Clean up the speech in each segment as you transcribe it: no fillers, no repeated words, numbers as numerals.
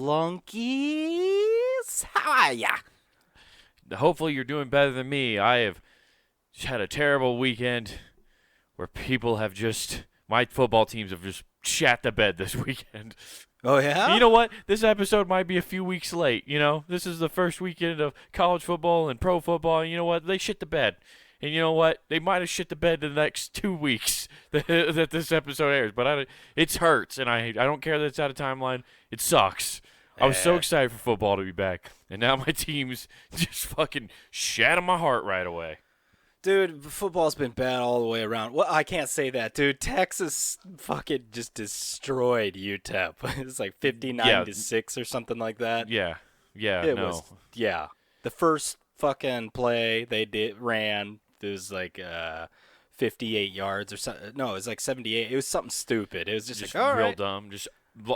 Flunkies. How are ya? Hopefully you're doing better than me. I have had a terrible weekend where people have my football teams have just shat the bed this weekend. Oh, yeah? You know what? This episode might be a few weeks late, This is the first weekend of college football and pro football, and you know what? They shit the bed. And you know what? They might have shit the bed the next 2 weeks that this episode airs, but it hurts, and I don't care that it's out of timeline. It sucks. I was so excited for football to be back, and now my team's just fucking shat on my heart right away. Dude, football's been bad all the way around. Well, I can't say that, dude. Texas fucking just destroyed UTEP. It's like 59-6 or something like that. Yeah. The first fucking play they ran, it was like 58 yards or something. No, it was like 78. It was something stupid. It was just like, all real right. dumb. Just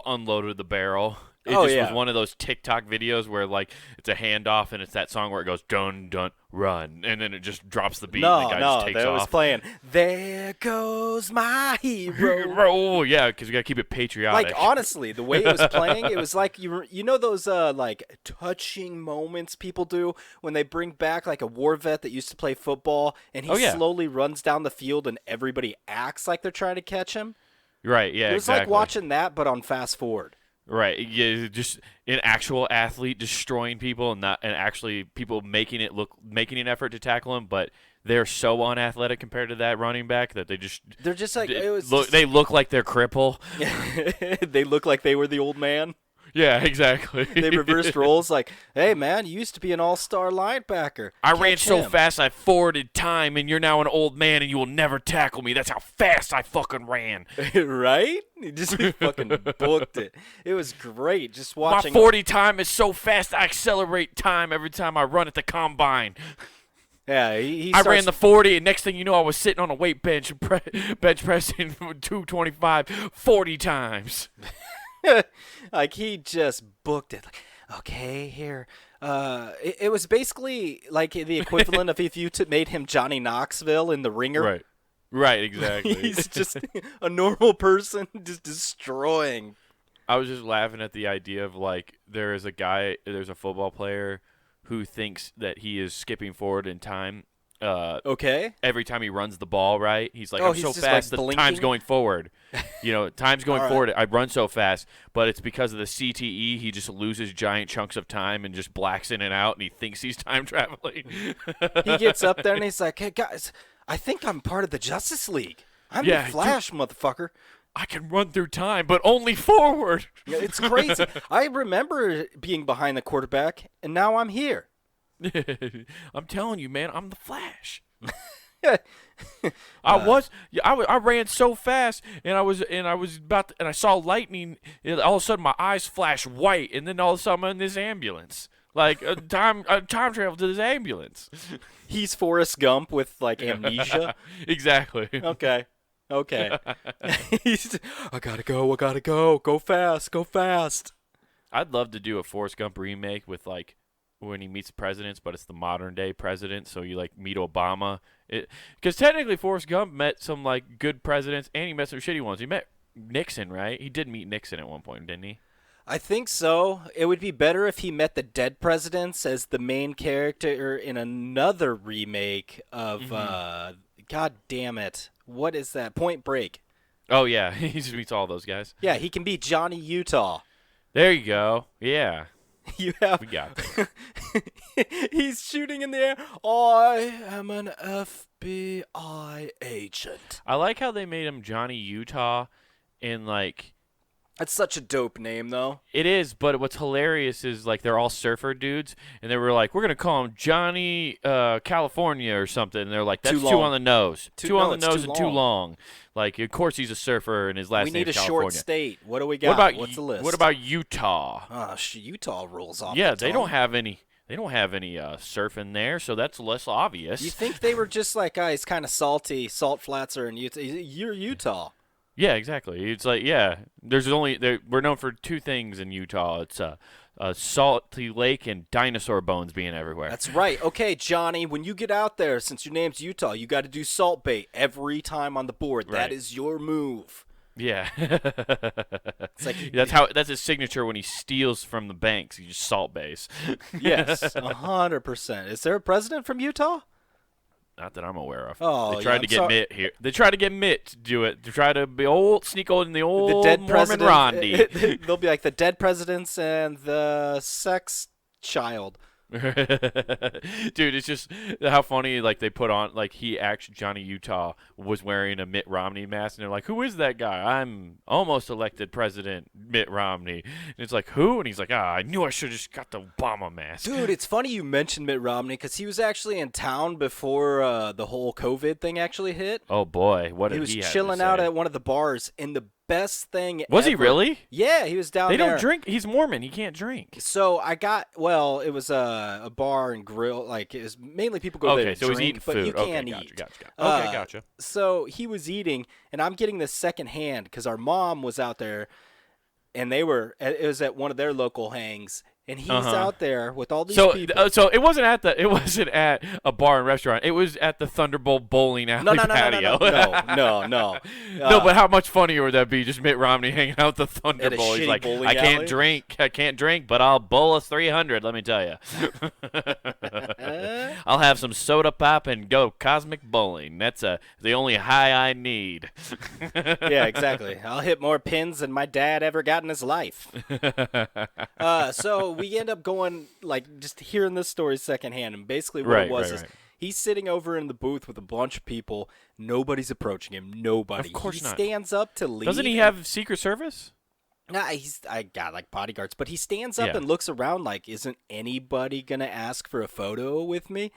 unloaded the barrel. It was one of those TikTok videos where like it's a handoff and it's that song where it goes dun dun run and then it just drops the beat and the guy just takes off. No, was playing There Goes My Hero. Oh yeah, because we gotta keep it patriotic. Like honestly, the way it was playing, it was like you know those like touching moments people do when they bring back like a war vet that used to play football and he slowly runs down the field and everybody acts like they're trying to catch him. Right. Yeah. It was like watching that, but on fast forward. Right, yeah, just an actual athlete destroying people, and actually people making an effort to tackle him, but they're so unathletic compared to that running back that they're just like they look like they're cripple. They look like they were the old man. Yeah, exactly. They reversed roles like, hey, man, you used to be an all-star linebacker. I ran so fast I forwarded time, and you're now an old man, and you will never tackle me. That's how fast I fucking ran. Right? He just fucking booked it. It was great just watching. My 40 time is so fast I accelerate time every time I run at the combine. Yeah, I ran the 40, and next thing you know, I was sitting on a weight bench and bench pressing 225 40 times. Like he just booked it. Like, okay, here. It was basically like the equivalent of if you made him Johnny Knoxville in The Ringer. Right, exactly. He's just a normal person just destroying. I was just laughing at the idea of like there's a football player who thinks that he is skipping forward in time. Okay. Every time he runs the ball, right? He's like, I'm he's so just fast, like the time's going forward. Time's going forward. I run so fast, but it's because of the CTE. He just loses giant chunks of time and just blacks in and out, and he thinks he's time traveling. He gets up there and he's like, hey, guys, I think I'm part of the Justice League. I'm the Flash, motherfucker. I can run through time, but only forward. Yeah, it's crazy. I remember being behind the quarterback, and now I'm here. I'm telling you, man, I'm the Flash. I ran so fast, and I saw lightning. And all of a sudden, my eyes flash white, and then all of a sudden, I'm in this ambulance. Like time travel to this ambulance. He's Forrest Gump with like amnesia. Exactly. Okay. I gotta go. Go fast. I'd love to do a Forrest Gump remake with like when he meets presidents, but it's the modern day president. So you like meet Obama, because technically Forrest Gump met some like good presidents, and he met some shitty ones. He met Nixon, right? He did meet Nixon at one point, didn't he? I think so. It would be better if he met the dead presidents as the main character in another remake of God damn it. What is that? Point Break. Oh yeah, he just meets all those guys. Yeah, he can be Johnny Utah. There you go. Yeah. We got it. He's shooting in the air. I am an FBI agent. I like how they made him Johnny Utah in like. That's such a dope name, though. It is, but what's hilarious is like they're all surfer dudes, and they were like, "We're gonna call him Johnny California or something." And they're like, "That's too on the nose, too on the nose, and too long." Like, of course he's a surfer, and his last name is California. We need a short state. What do we got? What's the list? What about Utah? Utah rolls off. Yeah, they don't have any. They don't have any surfing there, so that's less obvious. You think they were just like, guys, kind of salty, salt flats are in Utah. You're Utah. Yeah, exactly. It's like, we're known for two things in Utah. It's a salty lake and dinosaur bones being everywhere. That's right. Okay, Johnny, when you get out there, since your name's Utah, you got to do salt bait every time on the board. Right. That is your move. Yeah. It's like That's his signature when he steals from the banks. He just salt base. Yes, 100%. Is there a president from Utah? Not that I'm aware of. Oh, they tried yeah, to get Mitt here. They tried to get Mitt to do it. To try to be sneak old in the old the dead Mormon president. Rondi. They'll be like the dead presidents and the sex child. Dude, it's just how funny. Like they put on like Johnny Utah was wearing a Mitt Romney mask, and they're like, "Who is that guy?" "I'm almost elected president, Mitt Romney." And it's like, "Who?" And he's like, I knew I should have just got the Obama mask." Dude, it's funny you mentioned Mitt Romney because he was actually in town before the whole COVID thing actually hit. Oh boy, what he did was he have chilling to out say? at one of the bars, and the best thing Was ever, he really? Yeah, he was down They there. don't drink. He's Mormon. He can't drink. So it was a bar and grill. Like, it was mainly people go there to so drink, he's eating but food. you can't Gotcha, eat. Gotcha. Okay, gotcha. So he was eating, and I'm getting this second hand because our mom was out there, and it was at one of their local hangs, and he's out there with all these people. So it wasn't at a bar and restaurant. It was at the Thunderbolt bowling alley patio. No. No, but how much funnier would that be? Just Mitt Romney hanging out the Thunderbolt. He's like, I can't drink, but I'll bowl a 300. Let me tell you, I'll have some soda pop and go cosmic bowling. That's the only high I need. Yeah, exactly. I'll hit more pins than my dad ever got in his life. So we end up going, like, just hearing this story secondhand, and basically what it was is he's sitting over in the booth with a bunch of people. Nobody's approaching him. Nobody. Of course not. He stands up to leave. Doesn't he have Secret Service? Nah, I got like bodyguards, but he stands up and looks around like, isn't anybody gonna ask for a photo with me?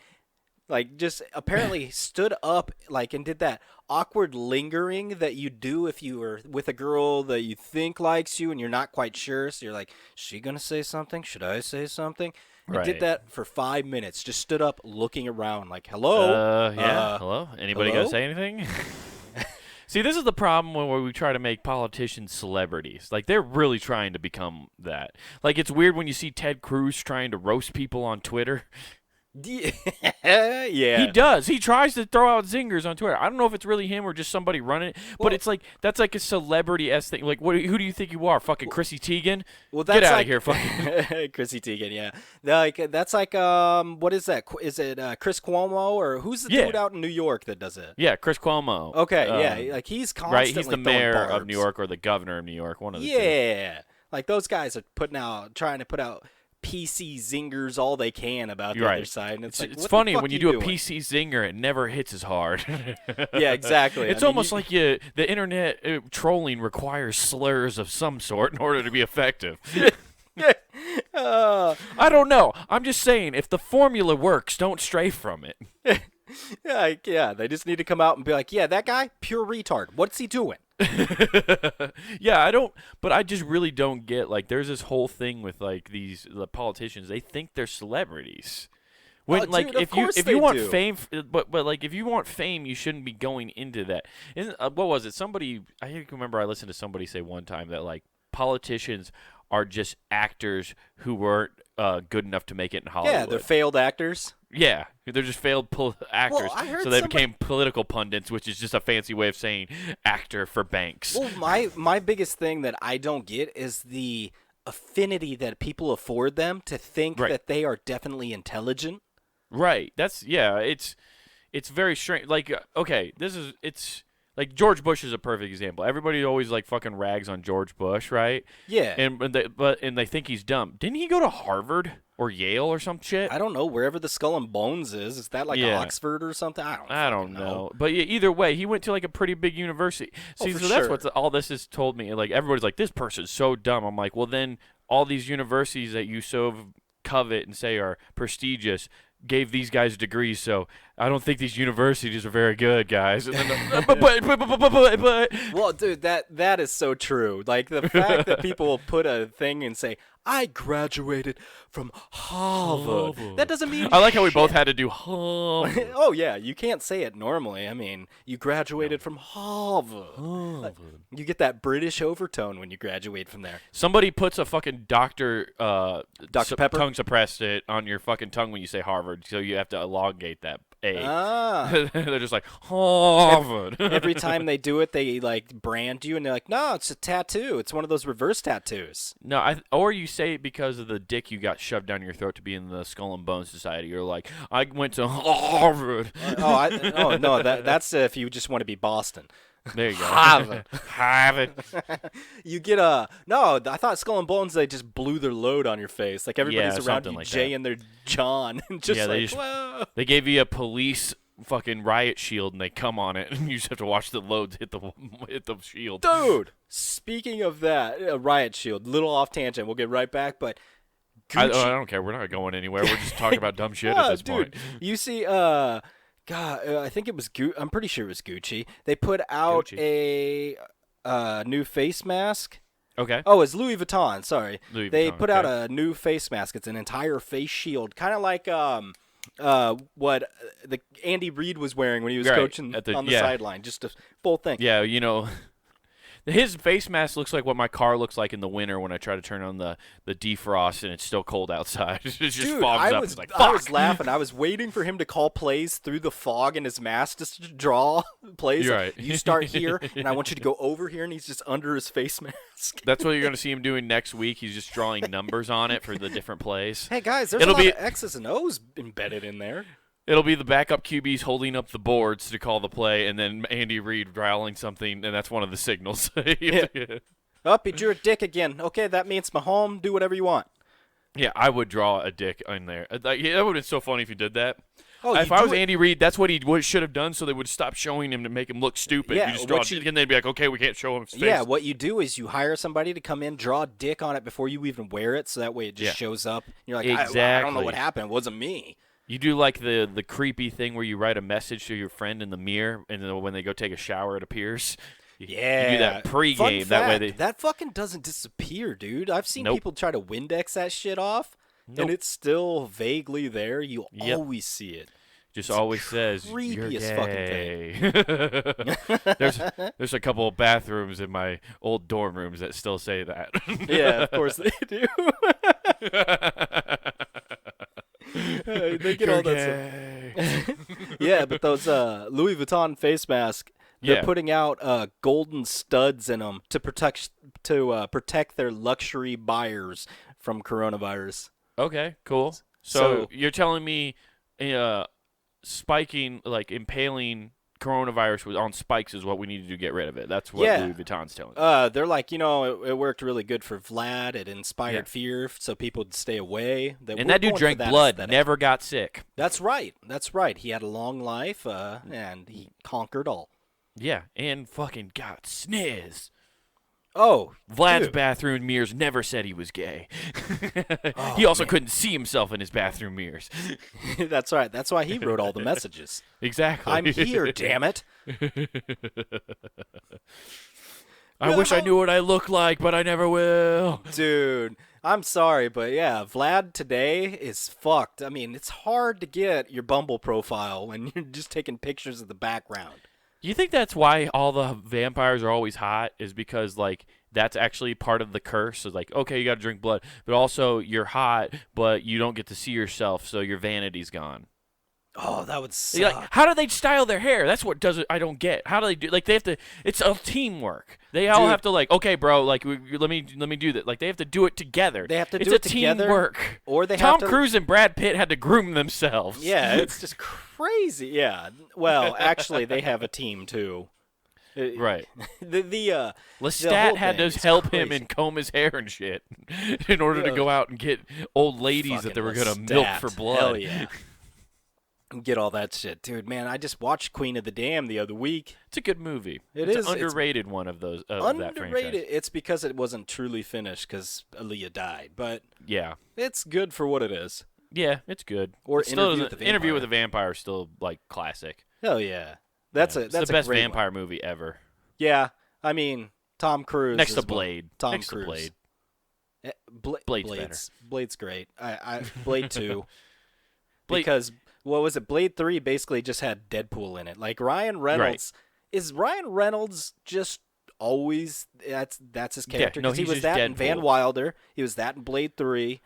Like, just apparently stood up, like, and did that awkward lingering that you do if you are with a girl that you think likes you and you're not quite sure. So you're like, is she going to say something? Should I say something? I did that for 5 minutes. Just stood up looking around like, hello? Hello? Anybody going to say anything? See, this is the problem where we try to make politicians celebrities. Like, they're really trying to become that. Like, it's weird when you see Ted Cruz trying to roast people on Twitter. Yeah. He does. He tries to throw out zingers on Twitter. I don't know if it's really him or just somebody running it, but it's like that's like a celebrity-esque thing. Like, who do you think you are? Fucking Chrissy Teigen? Well, that's get out like, of here, fucking Chrissy Teigen. Yeah, like that's like what is that? Is it Chris Cuomo or who's the dude out in New York that does it? Yeah, Chris Cuomo. Okay, yeah, like he's constantly right. He's the mayor of New York or the governor of New York. One of the two. Yeah, like those guys are trying to put out PC zingers all they can about the other side. And it's funny when you do a PC zinger, it never hits as hard. Yeah, exactly. It's almost like the internet trolling requires slurs of some sort in order to be effective. I don't know. I'm just saying, if the formula works, don't stray from it. Yeah, they just need to come out and be like, yeah, that guy, pure retard. What's he doing? Yeah, but I just really don't get, like, there's this whole thing with, like, the politicians. They think they're celebrities. When, like, dude, if you want fame, but like, if you want fame, you shouldn't be going into that. What was it? I can remember I listened to somebody say one time that, like, politicians are just actors who weren't good enough to make it in Hollywood. Yeah, they're failed actors. Yeah, they're just failed actors. Well, so they became political pundits, which is just a fancy way of saying actor for banks. Well, my biggest thing that I don't get is the affinity that people afford them to think that they are definitely intelligent. Right. It's very strange. Like, okay, it's like George Bush is a perfect example. Everybody always like fucking rags on George Bush, right? Yeah. And they think he's dumb. Didn't he go to Harvard or Yale or some shit? I don't know. Wherever the Skull and Bones is that like Oxford or something? I don't know. But yeah, either way, he went to like a pretty big university. See, that's what all this has told me. Like, everybody's like, this person's so dumb. I'm like, well, then all these universities that you so covet and say are prestigious gave these guys degrees, so I don't think these universities are very good, guys. And then, but. Well, dude, that is so true. Like, the fact that people will put a thing and say, I graduated from Harvard. That doesn't mean I like how we both had to do Harvard. Oh, yeah, you can't say it normally. I mean, you graduated from Harvard. Like, you get that British overtone when you graduate from there. Somebody puts a fucking Dr. Pepper? tongue suppressed it on your fucking tongue when you say Harvard, so you have to elongate that A. Ah. They're just like, Harvard. Every time they do it, they like brand you, and they're like, no, it's a tattoo. It's one of those reverse tattoos. No, or you say it because of the dick you got shoved down your throat to be in the Skull and Bones Society. You're like, I went to Harvard. No, that's if you just want to be Boston. There you go. Harvard. You get no. I thought Skull and Bones, they just blew their load on your face. Like everybody's around you, like Jay and their John, and just they gave you a police fucking riot shield, and they come on it, and you just have to watch the loads hit the shield. Dude, speaking of that, a riot shield. Little off tangent. We'll get right back, but. I don't care. We're not going anywhere. We're just talking about dumb shit at this point. You see, God, I think it was I'm pretty sure it was Gucci. They put out a new face mask. Okay. Oh, it's Louis Vuitton. Sorry. They put out okay. a new face mask. It's an entire face shield, kind of like what the Andy Reid was wearing when he was coaching on the sideline. Just a full thing. Yeah, you know. His face mask looks like what my car looks like in the winter when I try to turn on the defrost and it's still cold outside. It just fogs up. It's like, fuck. I was laughing. I was waiting for him to call plays through the fog in his mask just to draw plays. You're right. You start here, and I want you to go over here, and he's just under his face mask. That's what you're going to see him doing next week. He's just drawing numbers on it for the different plays. Hey, guys, there's a lot of X's and O's embedded in there. It'll be the backup QBs holding up the boards to call the play, and then Andy Reid growling something, and that's one of the signals. Yeah. He drew a dick again. Okay, that means Mahomes. Do whatever you want. Yeah, I would draw a dick in there. That would have been so funny if you did that. Oh, if I was Andy Reid, that's what he should have done, so they would stop showing him to make him look stupid. Yeah, you just draw a dick, and they'd be like, okay, we can't show him his face. Yeah, what you do is you hire somebody to come in, draw a dick on it before you even wear it, so that way it just shows up. You're like, exactly. I don't know what happened. It wasn't me. You do like the creepy thing where you write a message to your friend in the mirror, and then when they go take a shower, it appears. You do that pregame. That way that fucking doesn't disappear, dude. I've seen people try to Windex that shit off, and it's still vaguely there. You always see it. Just always says you're gay. Fucking thing. There's a couple of bathrooms in my old dorm rooms that still say that. Yeah, of course they do. They get all that stuff. Yeah, but those Louis Vuitton face masks, they're putting out golden studs in them to protect their luxury buyers from coronavirus. Okay, cool. So you're telling me spiking, like impaling coronavirus on spikes is what we need to do to get rid of it. That's what Louis Vuitton's telling me. They're like, it worked really good for Vlad. It inspired fear so people would stay away. And that dude drank blood, never got sick. That's right. He had a long life, and he conquered all. Yeah, and fucking got sniz. Oh, Vlad's bathroom mirrors never said he was gay. He also couldn't see himself in his bathroom mirrors. That's right. That's why he wrote all the messages. Exactly. I'm here, damn it. I wish I knew what I look like, but I never will. Dude, I'm sorry, but yeah, Vlad today is fucked. I mean, it's hard to get your Bumble profile when you're just taking pictures of the background. You think that's why all the vampires are always hot? Is because, like, that's actually part of the curse? Is like, okay, you got to drink blood, but also you're hot, but you don't get to see yourself, so your vanity's gone. Oh, that would suck. Like, how do they style their hair? That's what does it. I don't get. How do they do? Like, they have to. It's a teamwork. They all have to, like, okay, bro. Like, let me do that. Like, they have to do it together. They have to do it together. It's a teamwork. Or they Tom Cruise and Brad Pitt had to groom themselves. Yeah, it's just crazy. Yeah. Well, actually, they have a team too. Right. Lestat had to help him and comb his hair and shit in order to go out and get old ladies that they were going to milk for blood. Hell yeah. Get all that shit, dude. Man, I just watched Queen of the Dam the other week. It's a good movie. It's an underrated one of those. Underrated. That franchise. It's because it wasn't truly finished because Aaliyah died, but yeah, it's good for what it is. Yeah, it's good. Or it's Interview with the Vampire is still like classic. Hell yeah, that's the best vampire movie ever. Yeah, I mean Tom Cruise next to Blade. Cruise. To Blade. Blade's great. Blade 2. Because what was it? Blade 3 basically just had Deadpool in it. Like Ryan Reynolds. Right. Is Ryan Reynolds just always that's his character? Yeah, no, he was that Deadpool. In Van Wilder. He was that in Blade 3.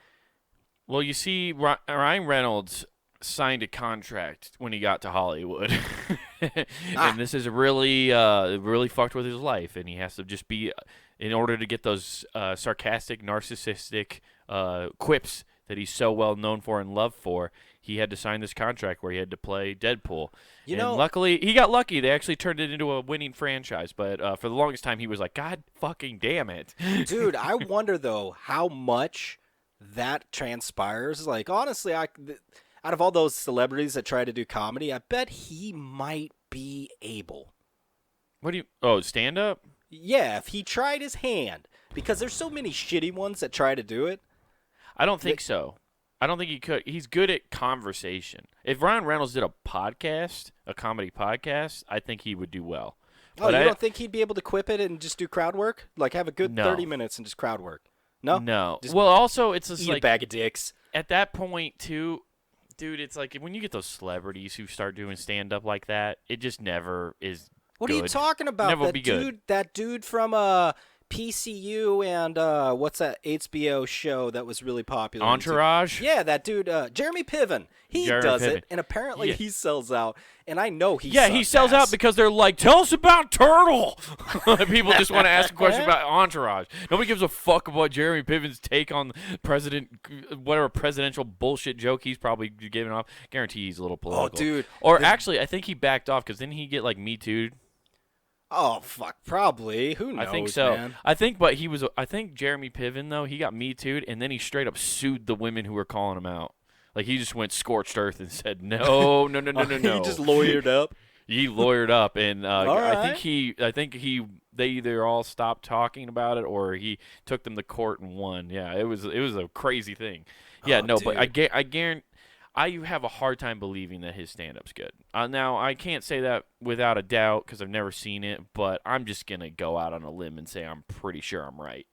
Well, you see, Ryan Reynolds signed a contract when he got to Hollywood. And this is really fucked with his life, and he has to just be, in order to get those sarcastic, narcissistic quips that he's so well known for and loved for, he had to sign this contract where he had to play Deadpool. Luckily, he got lucky. They actually turned it into a winning franchise, but for the longest time, he was like, God fucking damn it. Dude, I wonder, though, how much that transpires. Like, honestly, out of all those celebrities that try to do comedy, I bet he might be able. Stand up? Yeah, if he tried his hand. Because there's so many shitty ones that try to do it. I don't think so. I don't think he could. He's good at conversation. If Ryan Reynolds did a comedy podcast, I think he would do well. But you don't think he'd be able to quip it and just do crowd work? Like, have a good 30 minutes and just crowd work? No? No. Well, also, it's just eat a bag of dicks. At that point, too, dude, it's like when you get those celebrities who start doing stand-up like that, it just never is What good. are you talking about? Never will be good. That dude from PCU and what's that HBO show that was really popular? Entourage? Yeah, that dude, Jeremy Piven. He does it, and apparently he sells out. And I know he he sells out because they're like, tell us about Turtle. People just want to ask a question about Entourage. Nobody gives a fuck about Jeremy Piven's take on whatever presidential bullshit joke he's probably giving off. Guarantee he's a little political. Oh, dude. Or actually, I think he backed off because didn't he get like Me Too'd? Oh, fuck, probably. Who knows, I think so. Man? I think Jeremy Piven, though, he got Me Too'd, and then he straight up sued the women who were calling him out. Like, he just went scorched earth and said, no. He just lawyered up? He lawyered up, and right. I think they either all stopped talking about it or he took them to court and won. Yeah, it was a crazy thing. Yeah, dude. But I guarantee I have a hard time believing that his stand-up's good. Now, I can't say that without a doubt because I've never seen it, but I'm just going to go out on a limb and say I'm pretty sure I'm right.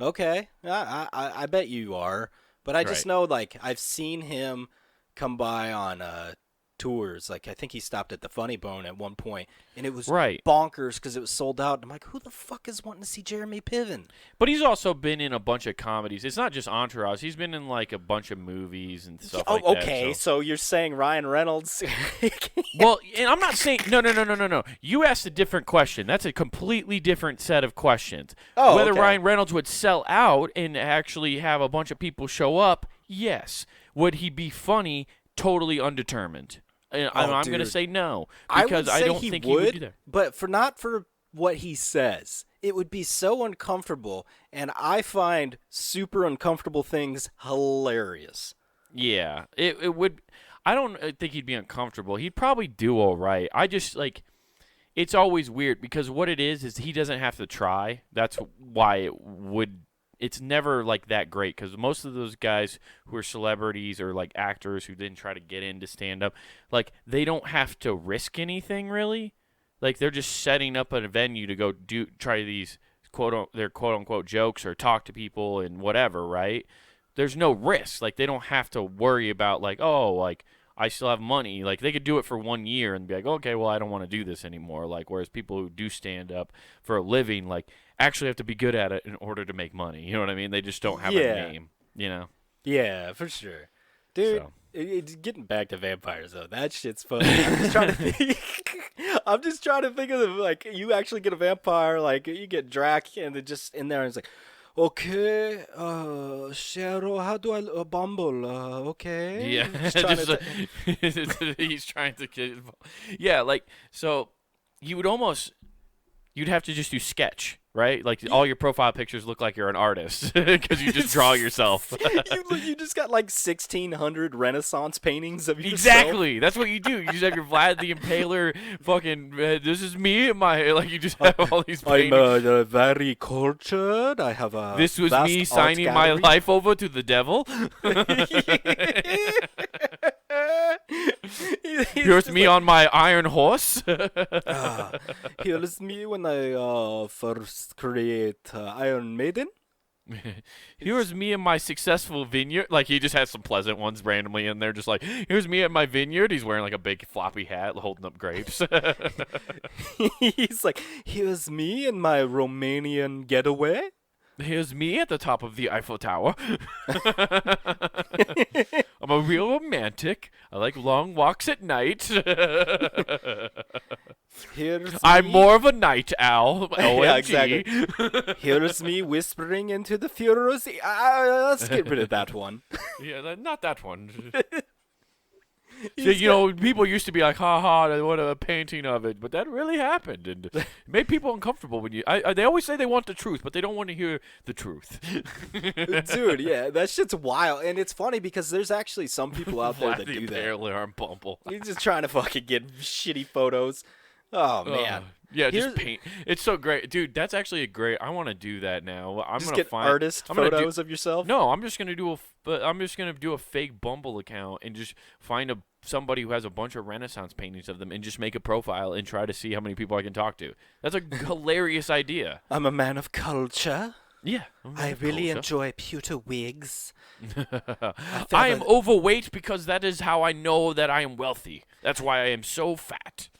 Okay. I bet you are. But I just know, like, I've seen him come by on tours. Like, I think he stopped at the Funny Bone at one point, and it was bonkers because it was sold out. And I'm like, who the fuck is wanting to see Jeremy Piven? But he's also been in a bunch of comedies. It's not just Entourage. He's been in, like, a bunch of movies and stuff like that. Okay, so you're saying Ryan Reynolds? Well, and I'm not saying – no. You asked a different question. That's a completely different set of questions. Oh, Whether okay. Ryan Reynolds would sell out and actually have a bunch of people show up, yes. Would he be funny? Totally undetermined. I'm going to say no because I don't think he would do that. But not for what he says. It would be so uncomfortable, and I find super uncomfortable things hilarious. Yeah, it would. I don't think he'd be uncomfortable. He'd probably do all right. I just like. It's always weird because what it is he doesn't have to try. That's why it would. It's never like that great because most of those guys who are celebrities or like actors who didn't try to get into stand-up, like they don't have to risk anything really. Like they're just setting up a venue to go try these quote-unquote jokes or talk to people and whatever, right? There's no risk. Like they don't have to worry about like, oh, like I still have money. Like they could do it for 1 year and be like, okay, well I don't want to do this anymore. Like whereas people who do stand up for a living, like actually have to be good at it in order to make money. You know what I mean? They just don't have a name, you know? Yeah, for sure. Dude, it's getting back to vampires, though. That shit's funny. I'm just trying to think of, like, you actually get a vampire, like, you get Drac, and they're just in there, and it's like, okay, Cheryl, how do I bumble? Okay. Yeah. He's trying to get yeah, like, so you'd have to just do sketch, right? Like all your profile pictures look like you're an artist because you just draw yourself. you just got like 1,600 Renaissance paintings of yourself. Exactly. That's what you do. You just have your Vlad the Impaler fucking, this is me and my, like you just have all these paintings. I'm very cultured. I have a This was me signing my life over to the devil. Here's me on my iron horse. Here's me when I first create Iron Maiden. Here's me in my successful vineyard. Like he just has some pleasant ones randomly in there, just like here's me at my vineyard. He's wearing like a big floppy hat, holding up grapes. He's like, here's me in my Romanian getaway. Here's me at the top of the Eiffel Tower. I'm a real romantic. I like long walks at night. I'm more of a night owl. Yeah, exactly. Here's me whispering into the Führer's. Let's get rid of that one. Yeah, not that one. So, people used to be like, "Ha ha, they want a painting of it," but that really happened, and it made people uncomfortable when you. They always say they want the truth, but they don't want to hear the truth. Dude, yeah, that shit's wild, and it's funny because there's actually some people out there that do that. Apparently, aren't Bumble. He's just trying to fucking get shitty photos. Oh man. Yeah, just paint. It's so great, dude. That's actually a great. I want to do that now. I'm just gonna get find artist photos of yourself. No, I'm just gonna do a fake Bumble account and just find somebody who has a bunch of Renaissance paintings of them and just make a profile and try to see how many people I can talk to. That's a hilarious idea. I'm a man of culture. Yeah, I really enjoy pewter wigs. I am overweight because that is how I know that I am wealthy. That's why I am so fat.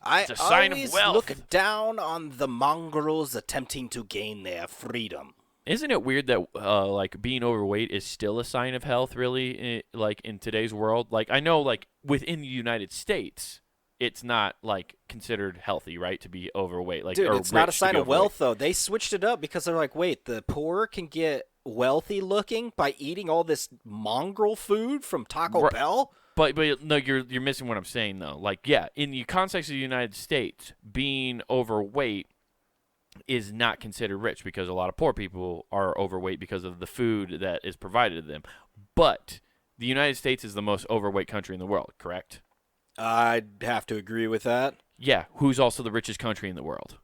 It's a sign of wealth. Look down on the mongrels attempting to gain their freedom. Isn't it weird that being overweight is still a sign of health, really, in today's world? Like, I know, within the United States, it's not, considered healthy, right, to be overweight. Dude, it's not a sign of wealth, though. They switched it up because they're like, wait, the poor can get wealthy looking by eating all this mongrel food from Taco Bell? But no, you're missing what I'm saying, though. In the context of the United States, being overweight is not considered rich because a lot of poor people are overweight because of the food that is provided to them. But the United States is the most overweight country in the world, correct? I'd have to agree with that. Yeah. Who's also the richest country in the world?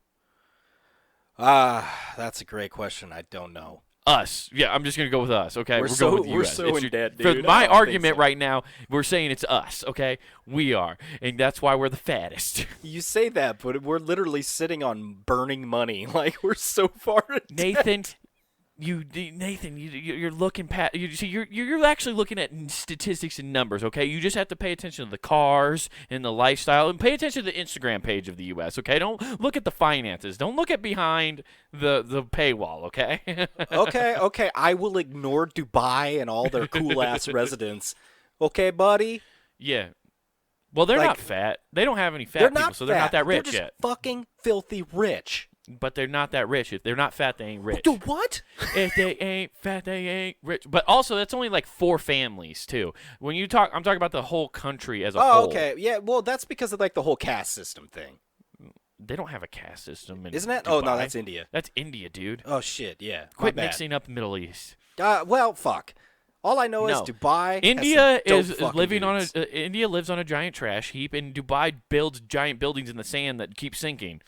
That's a great question. I don't know. Us. Yeah, I'm just going to go with us, okay? We're going with the US. so in debt, dude. For my argument right now, we're saying it's us, okay? We are. And that's why we're the fattest. You say that, but we're literally sitting on burning money. We're so far in Nathan, debt. You're looking past. You're actually looking at statistics and numbers. Okay, you just have to pay attention to the cars and the lifestyle, and pay attention to the Instagram page of the U.S. Okay, don't look at the finances. Don't look at behind the paywall. Okay. Okay. I will ignore Dubai and all their cool ass residents. Okay, buddy. Yeah. Well, they're not fat. They don't have any fat people, so they're not that rich they're just yet. Fucking filthy rich. But they're not that rich. If they're not fat, they ain't rich. Dude, what? If they ain't fat, they ain't rich. But also, that's only 4 families, too. When I'm talking about the whole country as a whole. Oh, okay. Yeah, well, that's because of, the whole caste system thing. They don't have a caste system in Isn't that? Dubai. Oh, no, that's India. That's India, dude. Oh, shit, yeah. Quit mixing up the Middle East. Well, fuck. All I know is Dubai. India India lives on a giant trash heap, and Dubai builds giant buildings in the sand that keep sinking.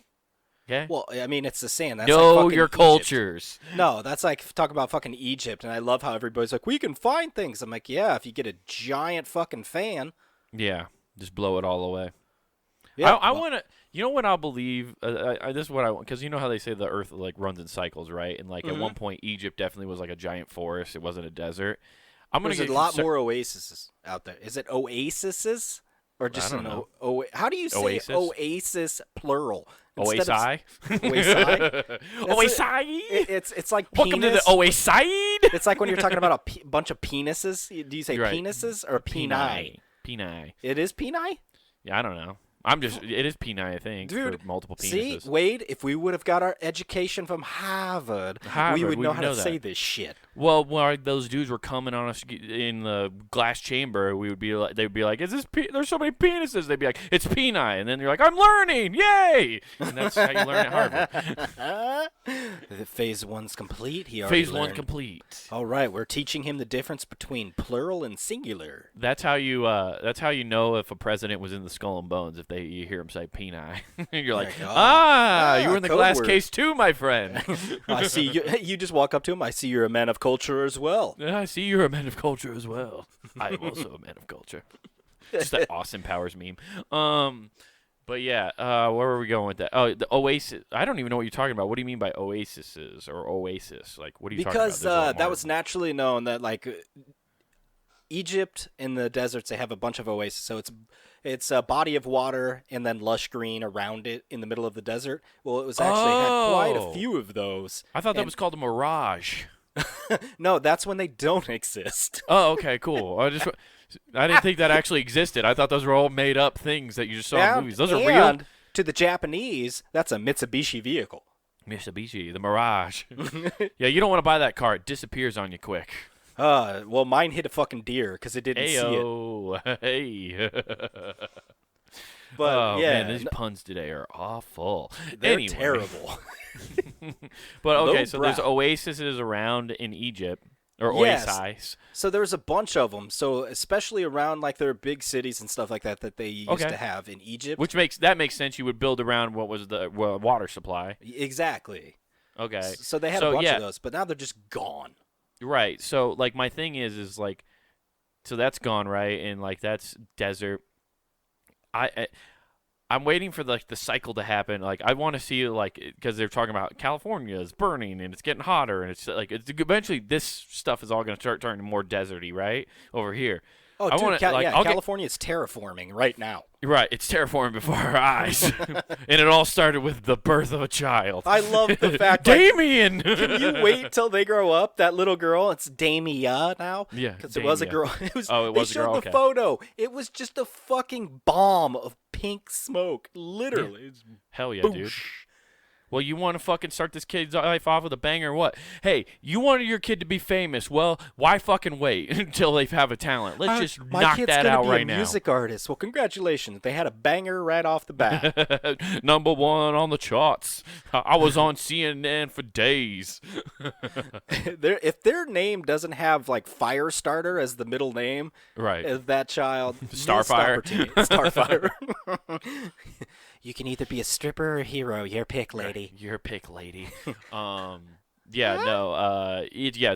Okay. Well, I mean, it's the sand. That's know your cultures. No, that's like talk about fucking Egypt, and I love how everybody's like, we can find things. I'm like, yeah, if you get a giant fucking fan. Yeah, just blow it all away. Yeah, I want to. You know what I'll believe? This is what I want, because you know how they say the Earth runs in cycles, right? And at one point, Egypt definitely was a giant forest. It wasn't a desert. There's a lot more oases out there. Is it oases or just how do you say oasis plural? Oasi? Oasi? It's like penis. Welcome to the Oaside. It's like when you're talking about a bunch of penises. Do you say penises or peni? Peni. It is peni? Yeah, I don't know. It is peni, I think, dude, for multiple penises. See, Wade, if we would have got our education from Harvard, we would know how to say this shit. Well, when those dudes were coming on us in the glass chamber, they'd be like, "Is this? There's so many penises." They'd be like, "It's peni," and then you're like, "I'm learning, yay!" And that's how you learn at Harvard. Phase 1's complete. Phase 1 complete. All right, we're teaching him the difference between plural and singular. That's how you know if a president was in the Skull and Bones, if you hear him say peni. You're like, you were in the glass case too, my friend. I see you. You just walk up to him. I see you're a man of culture as well. Yeah, I see you're a man of culture as well. I'm also a man of culture. Just that Austin Powers meme. But yeah, where were we going with that? Oh, the Oasis. I don't even know what you're talking about. What do you mean by oases or oasis? What are you talking about? Because that was naturally known that Egypt in the deserts, they have a bunch of oases. So It's a body of water and then lush green around it in the middle of the desert. Well, it was actually had quite a few of those. I thought that was called a mirage. No, that's when they don't exist. Oh, okay, cool. I didn't think that actually existed. I thought those were all made up things that you just saw in movies. Those are real. To the Japanese, that's a Mitsubishi vehicle. Mitsubishi, the Mirage. Yeah, you don't want to buy that car. It disappears on you quick. Well, mine hit a fucking deer because it didn't see it. Hey. But man, these puns today are awful. They're terrible. But okay, so there's oases around in Egypt. Or oases. So there's a bunch of them. So especially around like their big cities and stuff like that they used to have in Egypt. Which makes sense. You would build around what was the water supply. Exactly. Okay. So they had a bunch of those, but now they're just gone. Right. So like my thing is like, so that's gone, right? And like that's desert. I'm waiting for the cycle to happen. Like I want to see like because they're talking about California is burning and it's getting hotter and it's like eventually this stuff is all going to start turning more deserty, right? Over here. Oh, dude, California is terraforming right now. Right, it's terraforming before our eyes, and it all started with the birth of a child. I love the fact, Damien. Can you wait till they grow up? That little girl, it's Damia now. Yeah, because it was a girl. It was. Oh, it was a girl. They showed the photo. It was just a fucking bomb of pink smoke, literally. Yeah. Hell yeah, dude. Well, you want to fucking start this kid's life off with a banger or what? Hey, you wanted your kid to be famous. Well, why fucking wait until they have a talent? Let's just knock that out right now. My kid's going to be a music artist. Well, congratulations. They had a banger right off the bat. #1 on the charts. I was on CNN for days. If their name doesn't have, like, Firestarter as the middle name of that child. Starfire. Starfire. You can either be a stripper or a hero. Your pick, lady. Your pick, lady. It's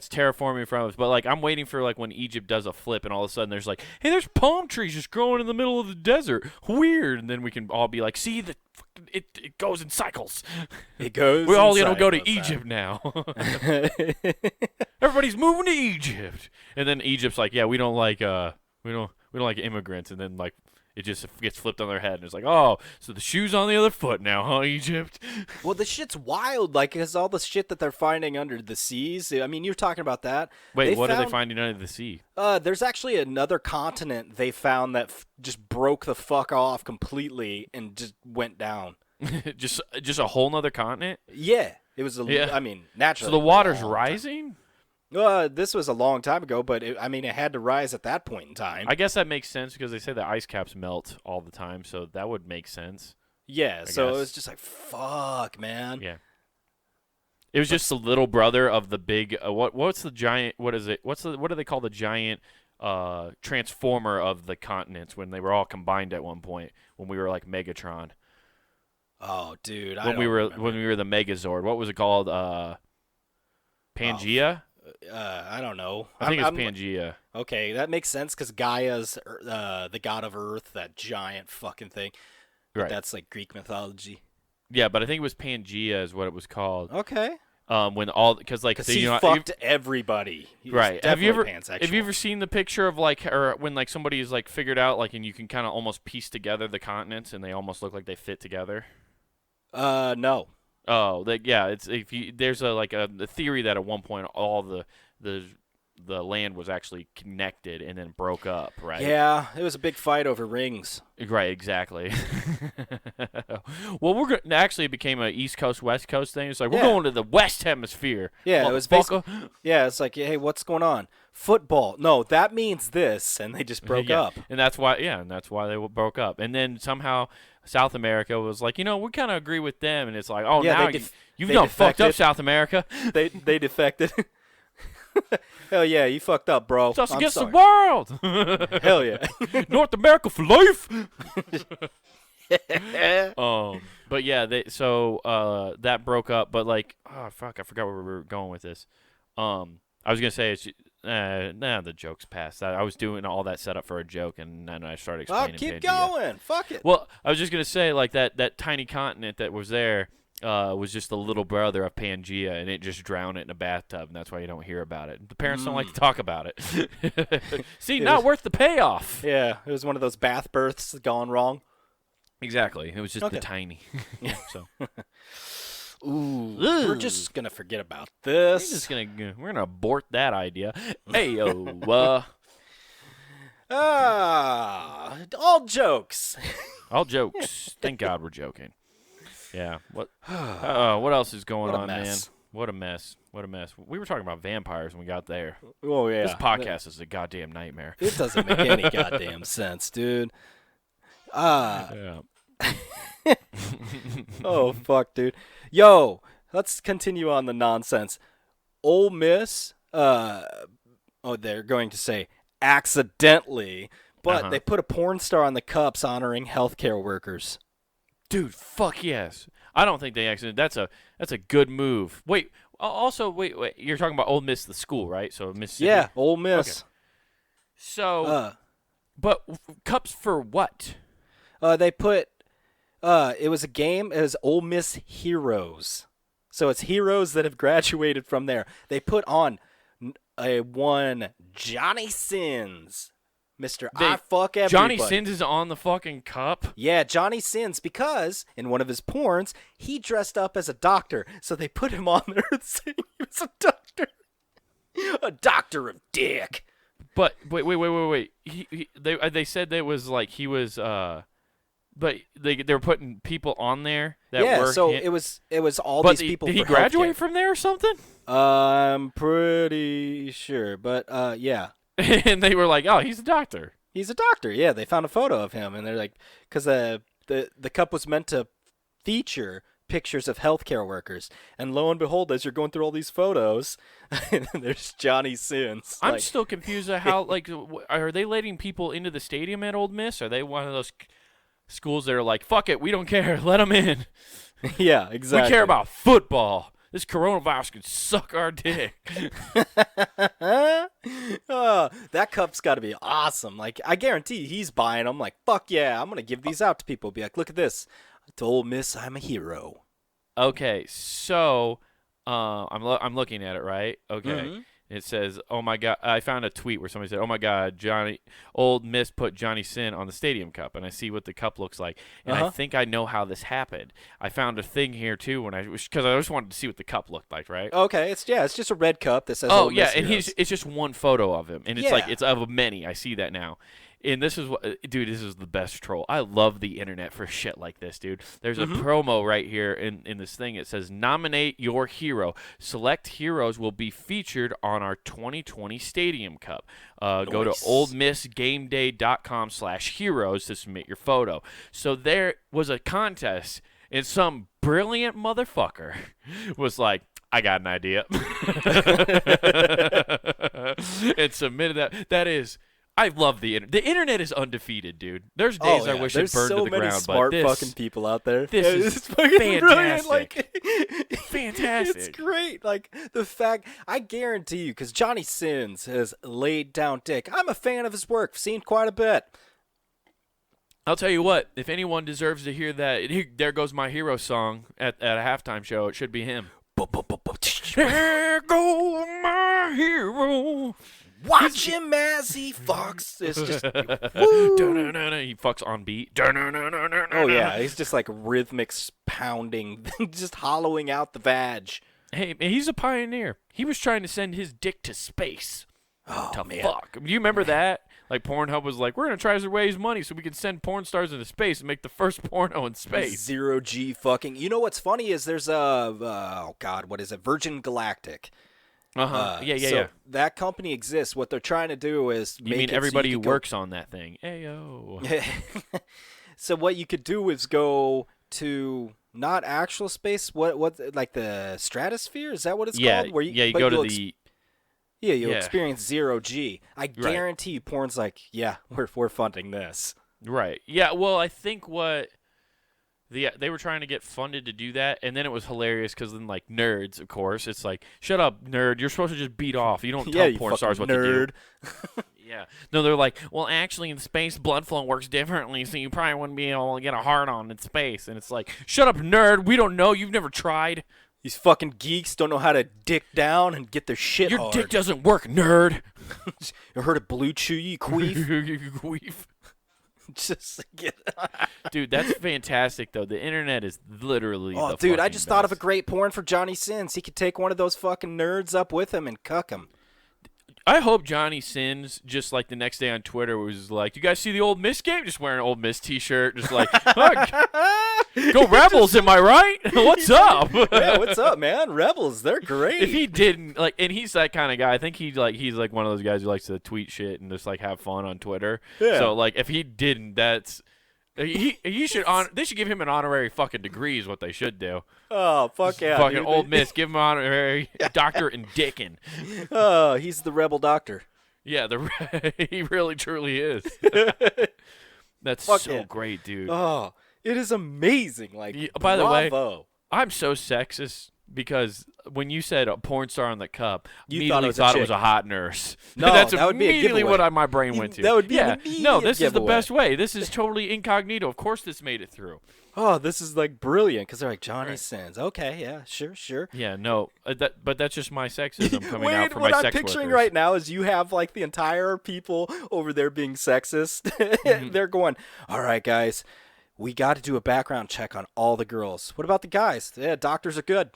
terraforming from us. But, like, I'm waiting for, like, when Egypt does a flip and all of a sudden there's, like, hey, there's palm trees just growing in the middle of the desert. Weird. And then we can all be like, see, it goes in cycles. It goes We're all going to go to Egypt now. Everybody's moving to Egypt. And then Egypt's like, yeah, we don't like immigrants. And then, like, it just gets flipped on their head, and it's like, oh, so the shoe's on the other foot now, huh, Egypt? Well, the shit's wild, like, because all the shit that they're finding under the seas. I mean, you're talking about that. Wait, what are they finding under the sea? There's actually another continent they found that just broke the fuck off completely and just went down. just a whole nother continent? Yeah. It was, I mean, naturally. So the water's rising? This was a long time ago, but it had to rise at that point in time. I guess that makes sense because they say the ice caps melt all the time, so that would make sense. Yeah, so it was just like, fuck, man. Yeah. It was just the little brother of the big. What's the giant? What is it? What do they call the giant transformer of the continents when they were all combined at one point when we were like Megatron? Oh, dude, when we were the Megazord, what was it called? Pangea. I don't know. I think it's Pangea. Okay, that makes sense because Gaia's the god of Earth, that giant fucking thing. Right. That's like Greek mythology. Yeah, but I think it was Pangea is what it was called. Okay. Because he fucked everybody. Right. Have you ever seen the picture of like, or when like somebody is like figured out like, and you can kind of almost piece together the continents and they almost look like they fit together? No. Oh, there's a theory that at one point all the land was actually connected and then broke up, right? Yeah, it was a big fight over rings. Right, exactly. Well, actually it became a East Coast West Coast thing. It's like we're going to the West Hemisphere. Yeah, it was it's like, hey, what's going on? Football. No, that means this, and they just broke up. And that's why they broke up. And then somehow South America was like, we kind of agree with them, and it's like, oh, yeah, now you've done fucked up, South America. They defected. Hell yeah, you fucked up, bro. It's us against the world. Hell yeah. North America for life. But yeah, that broke up. But like, oh fuck, I forgot where we were going with this. I was gonna say the joke's past. I was doing all that setup for a joke, and then I started explaining. Keep going. Fuck it. Well, I was just gonna say like that tiny continent that was there. was just the little brother of Pangea, and it just drowned it in a bathtub, and that's why you don't hear about it. The parents don't like to talk about it. See, not worth the payoff. Yeah, it was one of those bath births gone wrong. Exactly. It was just the tiny. Yeah. So. Ooh, we're just gonna forget about this. We're gonna abort that idea. Heyo. All jokes. All jokes. Thank God we're joking. Yeah. What else is going on, man? What a mess. What a mess. We were talking about vampires when we got there. Oh, yeah. This podcast is a goddamn nightmare. It doesn't make any goddamn sense, dude. Yeah. Oh, fuck, dude. Yo, let's continue on the nonsense. Ole Miss, they're going to say accidentally, but they put a porn star on the cups honoring healthcare workers. Dude, fuck yes. I don't think they accidentally. That's a good move. Wait. You're talking about Ole Miss, the school, right? So Mississippi. Yeah, Ole Miss. Okay. So, but cups for what? They put. It was a game. It was Ole Miss Heroes. So it's heroes that have graduated from there. They put on one Johnny Sins. I fuck everybody. Johnny Sins is on the fucking cup? Yeah, Johnny Sins, because in one of his porns, he dressed up as a doctor. So they put him on there and saying he was a doctor. A doctor of dick. But wait. They said that it was like he was but they were putting people on there that were so it was all these people. Did he graduate from there or something? I'm pretty sure, but yeah. And they were like, "Oh, he's a doctor." He's a doctor. Yeah, they found a photo of him, and they're like, because the cup was meant to feature pictures of healthcare workers, and lo and behold, as you're going through all these photos, there's Johnny Sins. I'm still confused at how are they letting people into the stadium at Ole Miss? Are they one of those schools that are like, "Fuck it, we don't care, let them in"? Yeah, exactly. We care about football. This coronavirus could suck our dick. That cup's got to be awesome. Like, I guarantee he's buying them. Like, fuck yeah, I'm going to give these out to people. Be like, look at this. To Ole Miss, I'm a hero. Okay, so I'm looking at it, right? Okay. Mm-hmm. It says, "Oh my God!" I found a tweet where somebody said, "Oh my God, Ole Miss put Johnny Sin on the Stadium Cup," and I see what the cup looks like, and I think I know how this happened. I found a thing here too because I just wanted to see what the cup looked like, right? Okay, it's just a red cup that says. Oh yeah, and it's just one photo of him, and it's like it's of many. I see that now. And this is dude, this is the best troll. I love the internet for shit like this, dude. There's a promo right here in this thing. It says, "Nominate your hero. Select heroes will be featured on our 2020 Stadium Cup. Go to oldmissgameday.com/heroes to submit your photo." So there was a contest, and some brilliant motherfucker was like, "I got an idea," and submitted that. That is. I love the internet. The internet is undefeated, dude. There's days I wish it burned to the ground. There's so many smart fucking people out there. This is fucking fantastic. Like, fantastic. It's great. Like, the fact, I guarantee you, because Johnny Sins has laid down dick. I'm a fan of his work. Seen quite a bit. I'll tell you what. If anyone deserves to hear that, "There Goes My Hero" song at a halftime show, it should be him. There goes my hero. Watch him as he fucks. It's just, he fucks on beat. Oh yeah, he's just like rhythmic pounding, just hollowing out the vag. Hey, man, he's a pioneer. He was trying to send his dick to space. Oh man, fuck. Do you remember that? Like Pornhub was like, "We're gonna try to raise money so we can send porn stars into space and make the first porno in space." 0G fucking. You know what's funny is there's oh god, what is it? Virgin Galactic. Yeah. That company exists. What they're trying to do is make everybody who works on that thing. Ayo. So what you could do is go to not actual space. What like the stratosphere? Is that what it's called? Where you go to the. You'll experience 0G. I guarantee you, porn's like, yeah, we're funding this. Right. Yeah. Well, I think what. They were trying to get funded to do that, and then it was hilarious because then, like, nerds, of course, it's like, "Shut up, nerd! You're supposed to just beat off. You don't tell porn stars what to do." Yeah. No, they're like, well, actually, in space, blood flow works differently, so you probably wouldn't be able to get a hard-on in space. And it's like, shut up, nerd. We don't know. You've never tried. These fucking geeks don't know how to dick down and get their shit Your hard. dick doesn't work, nerd. You heard of blue chew, you queef? Queef. Just get. Dude, that's fantastic, though. The internet is literally Oh, the dude, I fucking just best. thought of a great porn for Johnny Sins. He could take one of those fucking nerds up with him and cuck him. I hope Johnny Sins, just like the next day on Twitter, was like, "You guys see the Old Miss game?" Just wearing an Old Miss T-shirt, just like, "Go Rebels, am I right? What's up?" Yeah, what's up, man? Rebels, they're great. If he didn't like, and he's that kind of guy. I think he's like one of those guys who likes to tweet shit and just like have fun on Twitter. Yeah. So like, if he didn't, that's he should they should give him an honorary fucking degree is what they should do. Oh, fuck yeah. Fucking dude. Old Miss, give him an honorary doctorate in dicking. Oh, he's the rebel doctor. Yeah, he really truly is. That's Fuck so yeah. great, dude. Oh, it is amazing. Like, By the way, bravo. I'm so sexist because when you said a porn star on the cup, You immediately thought it was a hot nurse. No, that's that would be a immediately giveaway. what my brain went to. That would be yeah. an immediate No, this is the giveaway. best way. This is totally incognito. Of course, this made it through. Oh, this is like brilliant because they're like Johnny Sins. Okay, yeah, sure. Yeah, no, but that's just my sexism coming Wait, out from what my I'm sex picturing workers. right now is you have like the entire people over there being sexist. Mm-hmm. They're going, all right, guys, we got to do a background check on all the girls. What about the guys? Yeah, doctors are good.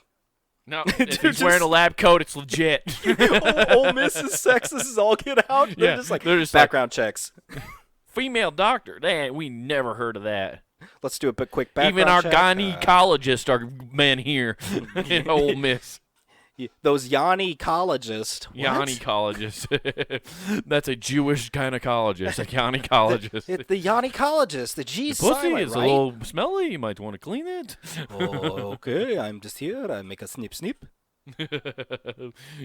No, if he's wearing a lab coat, it's legit. Ole Miss is sexist as all get out. Yeah, They're just background checks. Female doctor. Dang, we never heard of that. Let's do a quick background Even our check. gynecologists are men here in Ole Miss. Those gynecologists. What? Gynecologist. That's a Jewish gynecologist. A gynecologist. The gynecologist. The G The pussy silent, is right? a little smelly. You might want to clean it. Oh, okay, I'm just here. I make a snip.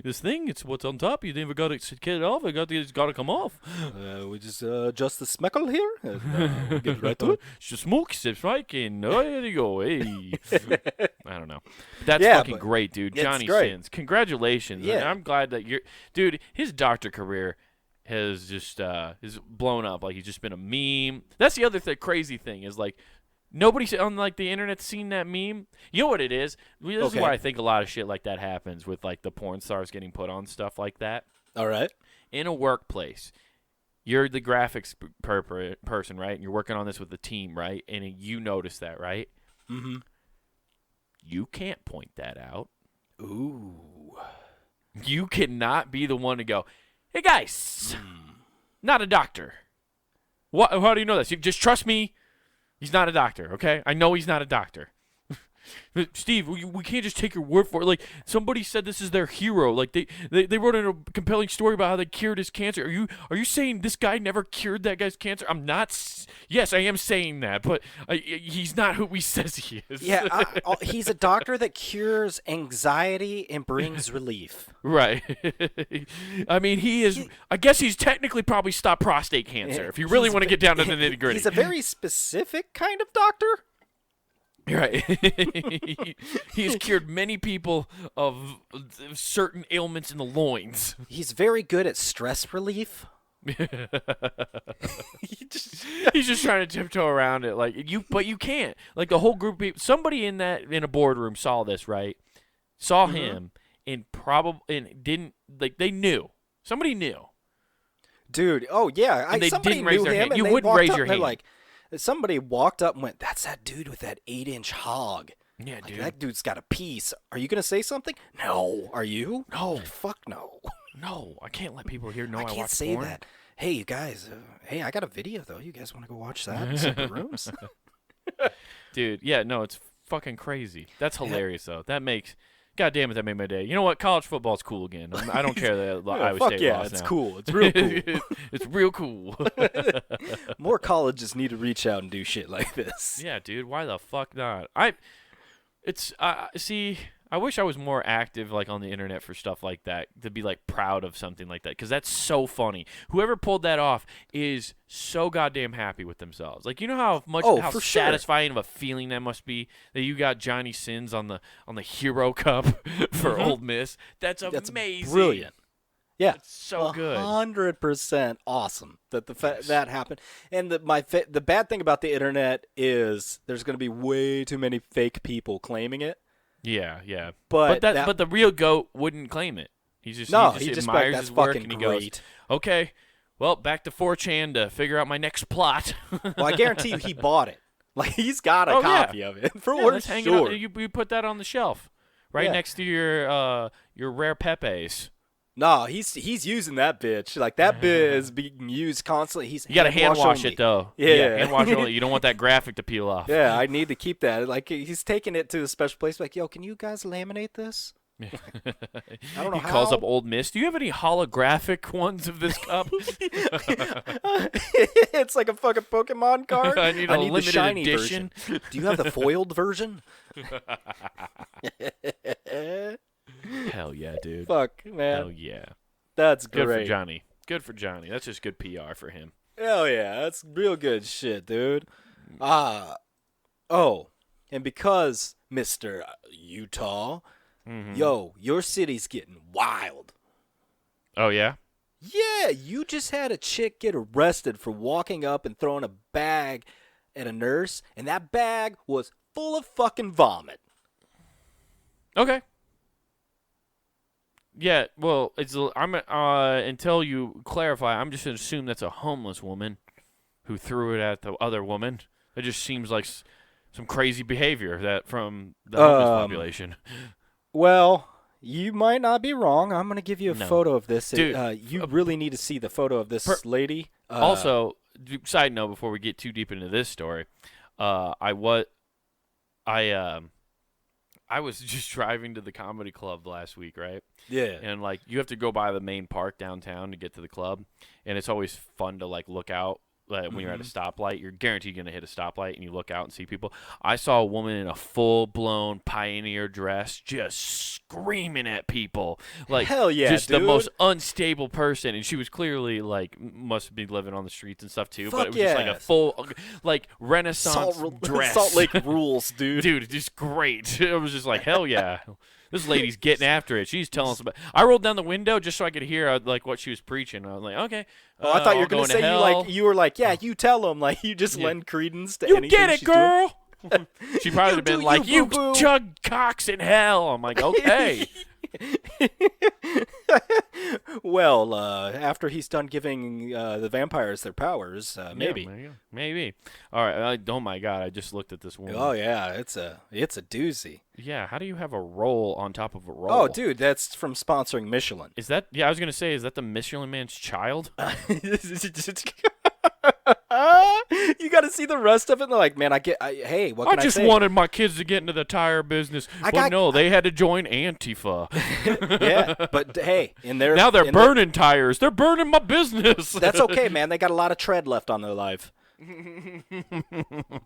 This thing, it's what's on top. You never got to get it off. It's got to come off. We just adjust the smeckle here and we'll get right to it. Just smoke, steps right in. Oh, there you go. Hey. I don't know. That's Yeah, fucking but great, dude. it's Johnny great. Sins. Congratulations. Yeah. And I'm glad that dude, his doctor career has just is blown up. Like, he's just been a meme. That's the other crazy thing is, like, nobody on like the internet's seen that meme. You know what it is? This is why I think a lot of shit like that happens with like the porn stars getting put on stuff like that. All right. In a workplace, you're the graphics person, right? And you're working on this with the team, right? And you notice that, right? Mm-hmm. You can't point that out. Ooh. You cannot be the one to go, "Hey guys, not a doctor." What? How do you know this? You just trust me. He's not a doctor, okay? I know he's not a doctor. Steve, we can't just take your word for it. Like, somebody said this is their hero. Like, they wrote in a compelling story about how they cured his cancer. Are you saying this guy never cured that guy's cancer? I'm not. Yes, I am saying that, but he's not who he says he is. Yeah, he's a doctor that cures anxiety and brings relief. Right. I mean, he is. I guess he's technically probably stopped prostate cancer. If you really want to get down to the nitty gritty, He's a very specific kind of doctor. Right. He has cured many people of certain ailments in the loins. He's very good at stress relief. He's just trying to tiptoe around it, but you can't. Like, the whole group of people, somebody in a boardroom saw this, right? Saw him and didn't, like, they knew. Somebody knew. Dude, oh yeah, And they somebody didn't raise knew their him, hand. and You they wouldn't walked raise up your and they're hand. like, somebody walked up and went, "That's that dude with that 8-inch hog. Yeah, Like, dude. that dude's got a piece. Are you gonna say something? No. Are you? No. Fuck no. No, I can't let people here know I I can't watch say porn. that. Hey, you guys. Hey, I got a video though. You guys want to go watch that in separate rooms? Dude, yeah, no, it's fucking crazy. That's hilarious, though. That makes, God damn it, that made my day. You know what? College football's cool again. I don't care that Iowa fuck State yeah, lost it's now. cool. It's real cool. It's real cool. More colleges need to reach out and do shit like this. Yeah, dude, why the fuck not? See, I wish I was more active, like, on the internet for stuff like that, to be, like, proud of something like that, because that's so funny. Whoever pulled that off is so goddamn happy with themselves. Like, you know how how for sure. satisfying of a feeling that must be that you got Johnny Sins on the Hero Cup for Ole Miss. That's amazing. Brilliant. Yeah, it's so good. 100% awesome that that happened. And the bad thing about the internet is there's going to be way too many fake people claiming it. Yeah. But But the real GOAT wouldn't claim it. He just admires his work, and he goes, okay, well, back to 4chan to figure out my next plot. Well, I guarantee you he bought it. Like, he's got a copy of it for sure. You put that on the shelf right next to your rare Pepes. No, he's using that bitch. Like, that bitch is being used constantly. You got to hand wash it, though. Yeah. Hand wash only. You don't want that graphic to peel off. Yeah, I need to keep that. Like, he's taking it to a special place. Like, yo, can you guys laminate this? I don't know he calls up Old Miss. Do you have any holographic ones of this cup? It's like a fucking Pokemon card. I need the limited shiny edition. Do you have the foiled version? Hell yeah, dude. Fuck, man. Hell yeah. That's great. Good for Johnny. Good for Johnny. That's just good PR for him. Hell yeah. That's real good shit, dude. And because, Mr. Utah, yo, your city's getting wild. Oh, yeah? Yeah, you just had a chick get arrested for walking up and throwing a bag at a nurse, and that bag was full of fucking vomit. Okay. Yeah, well, until you clarify, I'm just going to assume that's a homeless woman who threw it at the other woman. It just seems like some crazy behavior from the homeless population. Well, you might not be wrong. I'm going to give you a photo of this. Dude, you really need to see the photo of this lady. Also, side note before we get too deep into this story, I was just driving to the comedy club last week, right? Yeah. And, like, you have to go by the main park downtown to get to the club, and it's always fun to, like, look out. When you're at a stoplight, you're guaranteed going to hit a stoplight, and you look out and see people. I saw a woman in a full-blown Pioneer dress just screaming at people. Like, hell yeah, just dude. the most unstable person. And she was clearly, like, must be living on the streets and stuff, too. Fuck but it was yeah. just like a full, like, Renaissance dress. Salt Lake rules, dude. Dude, just great. It was just like, hell yeah. This lady's getting after it. She's telling us about. I rolled down the window just so I could hear like what she was preaching. I was like, okay. Oh, I thought you were going to say you were like, yeah, you tell them, like you just lend credence to anything. You get it, she's girl. She probably would have been like, you chug cocks in hell. I'm like, okay. Well, after he's done giving the vampires their powers, maybe. Yeah, maybe. All right. Oh my God! I just looked at this woman. Oh yeah, it's a doozy. Yeah. How do you have a roll on top of a roll? Oh, dude, that's from sponsoring Michelin. Is that? Yeah, I was gonna say, is that the Michelin Man's child? You got to see the rest of it. And they're like, man, hey, what can I say? I just wanted my kids to get into the tire business. No, they had to join Antifa. Yeah, but hey, now they're burning tires. They're burning my business. That's okay, man. They got a lot of tread left on their life.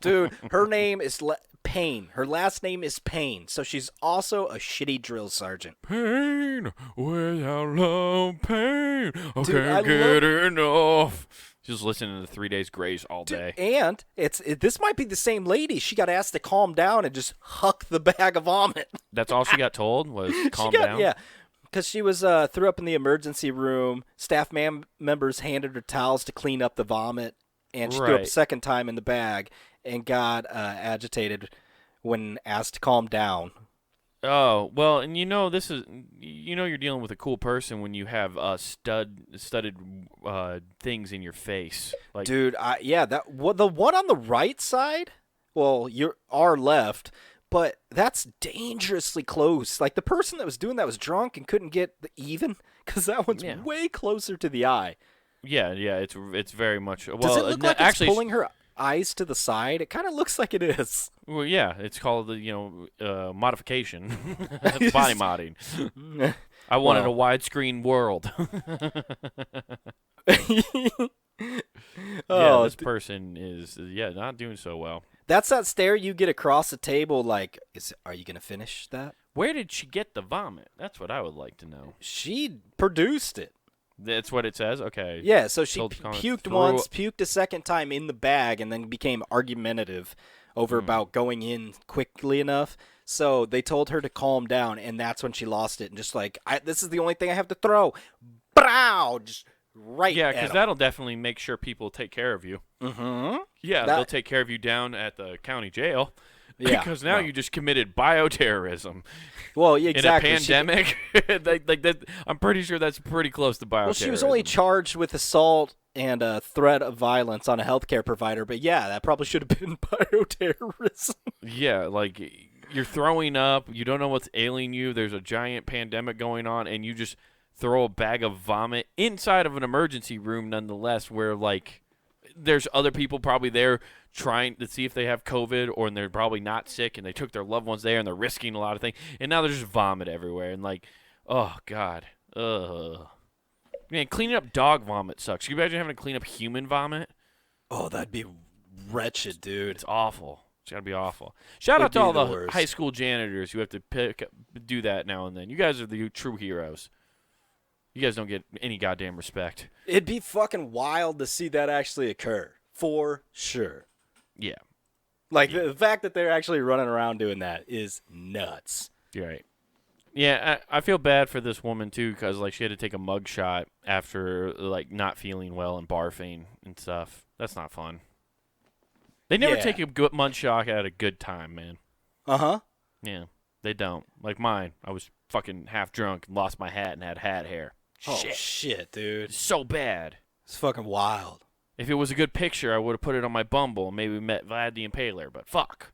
Dude, her name is Payne. Her last name is Payne, so she's also a shitty drill sergeant. Pain without love, pain. I can't get enough. Just listening to 3 Days Grace all day. And this might be the same lady. She got asked to calm down and just huck the bag of vomit. That's all she got told was calm down? Yeah, because she was threw up in the emergency room. Staff members handed her towels to clean up the vomit, and she threw up a second time in the bag and got agitated when asked to calm down. Oh, well, and you're dealing with a cool person when you have studded things in your face. Like, dude, the one on the right side, well, our left, but that's dangerously close. Like, the person that was doing that was drunk and couldn't get even, because that one's way closer to the eye. Yeah, it's very much. Well, does it look like it's pulling her eyes to the side? It kind of looks like it is. Well, yeah, it's called modification. Body modding. I wanted a widescreen world. This person is not doing so well. That's that stare you get across the table. Like, are you gonna finish that? Where did she get the vomit? That's what I would like to know. She produced it. That's what it says? Okay. Yeah, so she puked once, puked a second time in the bag, and then became argumentative over about going in quickly enough. So they told her to calm down, and that's when she lost it. And just like, this is the only thing I have to throw. Brah! pow, just right. Yeah, because that'll definitely make sure people take care of you. Mm-hmm. Yeah, they'll take care of you down at the county jail. Yeah, because now you just committed bioterrorism. Well, yeah, exactly. In a pandemic, that, I'm pretty sure that's pretty close to bioterrorism. Well, she was only charged with assault and threat of violence on a healthcare provider, but yeah, that probably should have been bioterrorism. Yeah, like you're throwing up, you don't know what's ailing you, there's a giant pandemic going on, and you just throw a bag of vomit inside of an emergency room nonetheless, where like there's other people probably there trying to see if they have COVID, or they're probably not sick and they took their loved ones there and they're risking a lot of things, and now there's just vomit everywhere, and like, oh god, man, cleaning up dog vomit sucks. Can you imagine having to clean up human vomit? Oh, that'd be wretched, dude. It's awful. It's gotta be awful. Shout out to all the high school janitors who have to do that now and then. You guys are the true heroes. You guys don't get any goddamn respect. It'd be fucking wild to see that actually occur, for sure. Yeah. Like, the fact that they're actually running around doing that is nuts. You're right. Yeah, I feel bad for this woman, too, because, like, she had to take a mug shot after, like, not feeling well and barfing and stuff. That's not fun. They never take a good mug shot at a good time, man. Uh-huh. Yeah, they don't. Like mine. I was fucking half drunk and lost my hat and had hat hair. Oh, shit, dude. It's so bad. It's fucking wild. If it was a good picture, I would have put it on my Bumble and maybe met Vlad the Impaler, but fuck.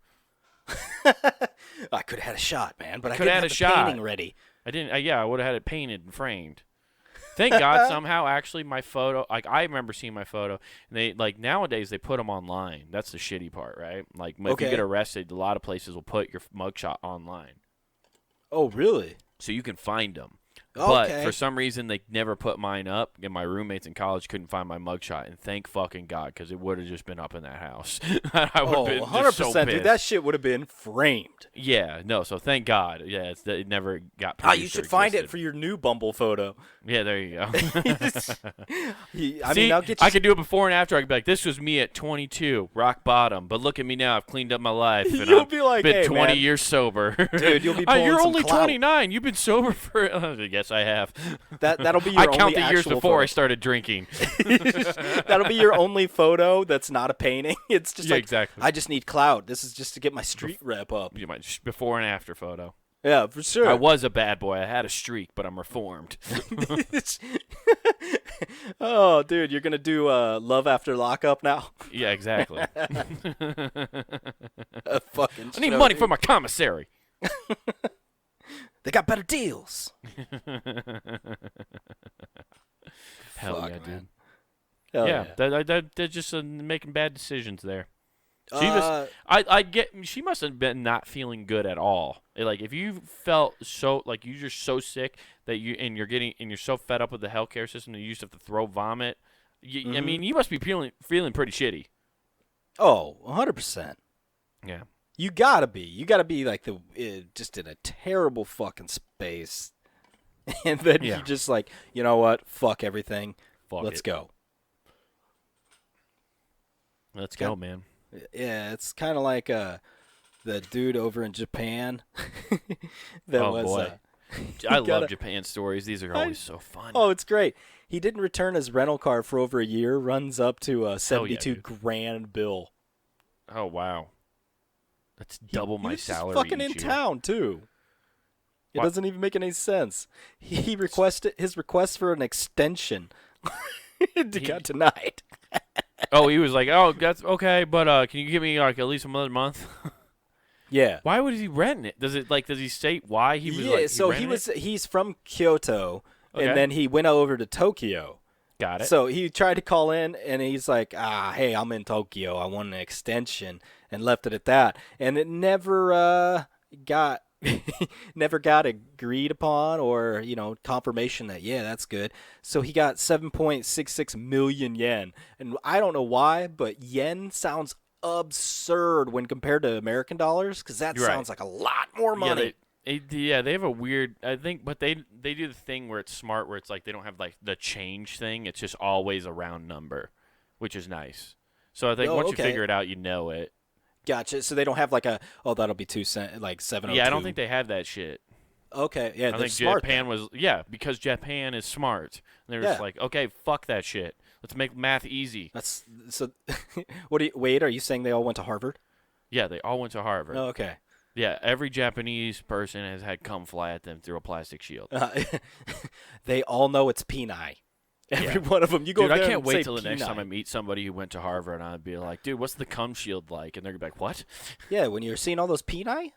I could have had a shot, man, but I didn't have the painting ready. I didn't. I would have had it painted and framed. Thank God somehow, actually, my photo, like, I remember seeing my photo, and they, like, nowadays they put them online. That's the shitty part, right? Like, if you get arrested, a lot of places will put your mugshot online. Oh, really? So you can find them. Okay. But for some reason, they never put mine up, and my roommates in college couldn't find my mugshot. And thank fucking God, because it would have just been up in that house. I would have been 100%, just so dude. That shit would have been framed. Yeah, no, so thank God. Yeah, it never got produced. Oh, you should find it for your new Bumble photo. Yeah, there you go. I could do it before and after. I could be like, this was me at 22, rock bottom. But look at me now. I've cleaned up my life. And You'll I've be like, been hey, 20 man. years sober. Dude, you'll be pulling You're some only clout. 29. You've been sober for... yes, I have. That'll be your only I count the years actual before photo. I started drinking. That'll be your only photo that's not a painting. It's just like, exactly. I just need clout. This is just to get my street rep up. You might before and after photo. Yeah, for sure. I was a bad boy. I had a streak, but I'm reformed. Oh, dude, you're going to do Love After Lockup now? Yeah, exactly. I need money for my commissary. They got better deals. Hell Fuck, yeah, man. dude. Hell yeah. They're just making bad decisions there. I get. She must have been not feeling good at all. Like if you felt so like you're just so sick that you're so fed up with the healthcare system that you used to have to throw vomit. I mean, you must be feeling pretty shitty. Oh, 100%. Yeah. You gotta be. You gotta be like just in a terrible fucking space, and then you just like, you know what? Fuck everything. Let's go. Let's go, man. Yeah, it's kind of like the dude over in Japan. Boy. I love Japan stories. These are always so fun. Oh, it's great. He didn't return his rental car for over a year. Runs up to a $72,000 bill. Oh wow. That's double my salary. He's fucking in town too. It doesn't even make any sense. He requested his request for an extension. Got denied. Oh, he was like, "Oh, that's okay, but can you give me like at least another month?" Yeah. Why would he rent it? Does he state why he was? Yeah, so he's from Kyoto, okay. and then he went over to Tokyo. Got it. So he tried to call in, and he's like, hey, I'm in Tokyo. I want an extension, and left it at that. And it never got agreed upon or, confirmation that, yeah, that's good. So he got 7.66 million yen. And I don't know why, but yen sounds absurd when compared to American dollars because that sounds like a lot more money. Yeah, they have a weird, I think, but they do the thing where it's smart, where it's like they don't have like the change thing. It's just always a round number, which is nice. So I think once you figure it out, you know it. Gotcha. So they don't have like that'll be 2 cents, like 702. Yeah, I don't think they have that shit. Okay, yeah, I they're think smart. Japan was because Japan is smart. And they're just like, okay, fuck that shit. Let's make math easy. That's so. Wait? Are you saying they all went to Harvard? Yeah, they all went to Harvard. Oh, okay. Yeah, every Japanese person has had cum fly at them through a plastic shield. They all know it's peni. Every one of them. You go Dude, there I can't and wait say till the next peni. time I meet somebody who went to Harvard, and I'd be like, dude, what's the cum shield like? And they're going to be like, what? Yeah, when you're seeing all those peni?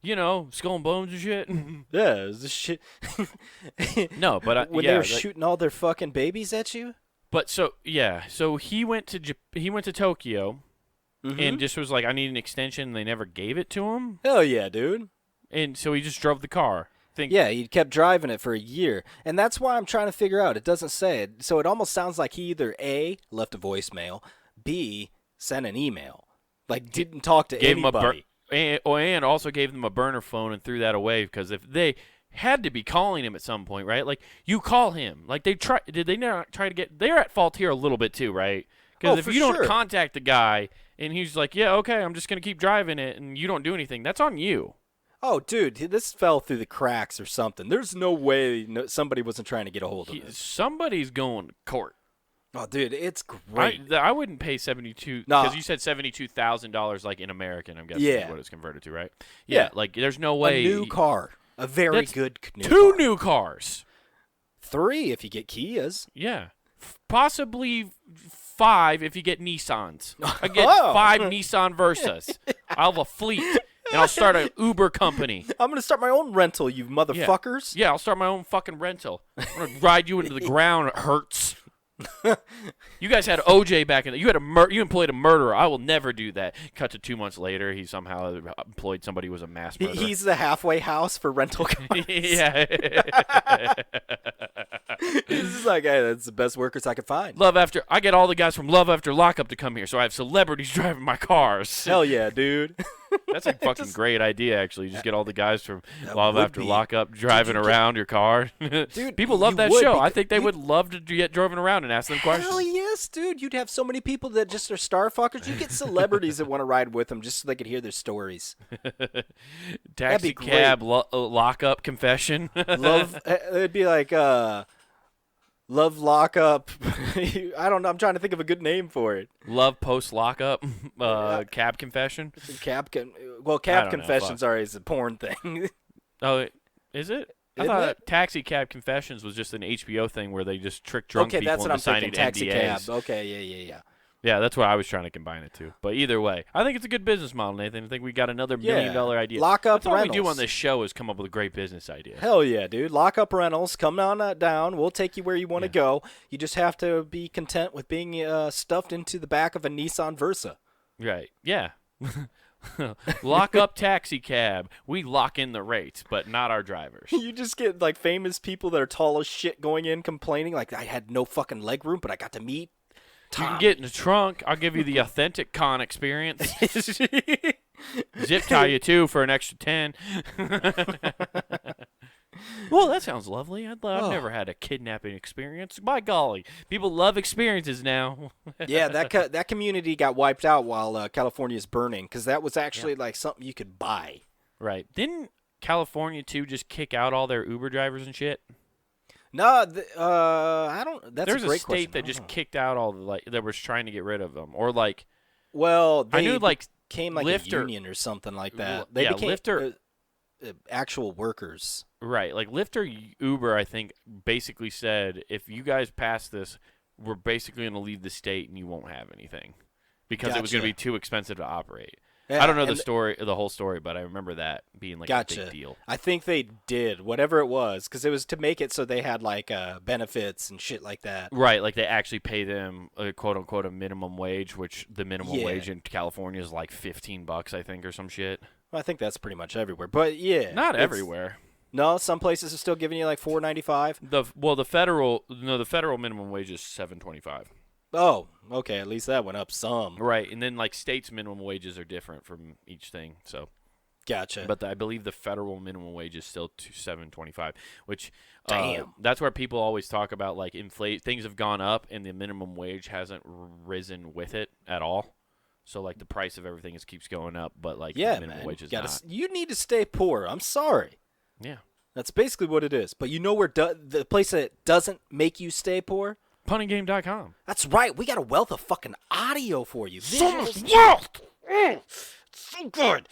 You know, skull and bones and shit. Yeah, it's this shit. No, but when they were shooting all their fucking babies at you? But so he went to Tokyo, and just was like, I need an extension. And they never gave it to him. Hell yeah, dude. And so he just drove the car. Yeah, he kept driving it for a year. And that's why I'm trying to figure out. It doesn't say it. So it almost sounds like he either A, left a voicemail, B, sent an email. Like, didn't talk to anybody. And also gave them a burner phone and threw that away, because if they had to be calling him at some point, right? Like, you call him. Like, did they not try to get – they're at fault here a little bit too, right? Because if you don't contact the guy and he's like, yeah, okay, I'm just going to keep driving it, and you don't do anything, that's on you. Oh, dude, this fell through the cracks or something. There's no way somebody wasn't trying to get a hold of it. Somebody's going to court. Oh, dude, it's great. I wouldn't pay $72 because you said $72,000 like in American. I'm guessing is what it's converted to, right? Yeah, like there's no way. A new car, a very good new two car. New cars, 3 if you get Kias. Yeah, possibly 5 if you get Nissans. I get 5 Nissan Versas. I'll have a fleet. And I'll start an Uber company. I'm going to start my own rental, you motherfuckers. Yeah, I'll start my own fucking rental. I'm going to ride you into the ground. It hurts. You guys had OJ back in the, you employed a murderer. I will never do that. Cut to 2 months later, he somehow employed somebody who was a mass murderer. He's the halfway house for rental cars. Yeah. He's just like, hey, that's the best workers I could find. I get all the guys from Love After Lockup to come here, so I have celebrities driving my cars. Hell yeah, dude. That's a fucking great idea, actually. Just get all the guys from Love After Lockup driving around your car. Dude, people love that show. I think they would love to get driven around and ask them questions. Hell yes, dude. You'd have so many people that just are star fuckers. You get celebrities that want to ride with them just so they could hear their stories. Taxi cab lockup confession. It'd be like Love Lockup. I don't know. I'm trying to think of a good name for it. Love Post Lockup. Cab confession. Cab confessions are a porn thing. Oh, is it? I thought Taxi Cab Confessions was just an HBO thing where they just trick drunk people into signing NDAs. Taxi Cab. Okay, yeah. Yeah, that's what I was trying to combine it to. But either way, I think it's a good business model, Nathan. I think we got another $1 million idea. Lockup That's rentals. All we do on this show is come up with a great business idea. Hell yeah, dude. Lockup rentals. Come on down. We'll take you where you want to go. You just have to be content with being stuffed into the back of a Nissan Versa. Right. Yeah. Lock up taxi cab. We lock in the rates, but not our drivers. You just get like famous people that are tall as shit going in complaining like I had no fucking leg room, but I got to meet Tom. You can get in the trunk. I'll give you the authentic con experience. Zip tie you too for an extra 10. Well, that sounds lovely. I've never had a kidnapping experience. By golly, people love experiences now. Yeah, that community got wiped out while California's burning because that was actually like something you could buy. Right. Didn't California too just kick out all their Uber drivers and shit? No, I don't. That's There's a great state question. that just kicked out all the that was trying to get rid of them, or like. Well, they I knew came like Lyft a union or something like that. They became Lyft actual workers. Right, like Lyft or Uber, I think, basically said if you guys pass this, we're basically going to leave the state and you won't have anything because it was going to be too expensive to operate. Yeah, I don't know the whole story, but I remember that being like a big deal. I think they did whatever it was because it was to make it so they had like benefits and shit like that. Right, like they actually pay them quote unquote a minimum wage, which the minimum wage in California is like $15, I think, or some shit. Well, I think that's pretty much everywhere, but yeah, not everywhere. No, some places are still giving you like $4.95. The federal minimum wage is $7.25. Oh, okay. At least that went up some. Right, and then like states' minimum wages are different from each thing. So, gotcha. But I believe the federal minimum wage is still $7.25, which damn. That's where people always talk about like things have gone up and the minimum wage hasn't risen with it at all. So like the price of everything keeps going up, but like yeah, the minimum man, wage is not. you need to stay poor. I'm sorry. Yeah. That's basically what it is. But you know where the place that doesn't make you stay poor? Punninggame.com. That's right. We got a wealth of fucking audio for you. So much wealth! So good.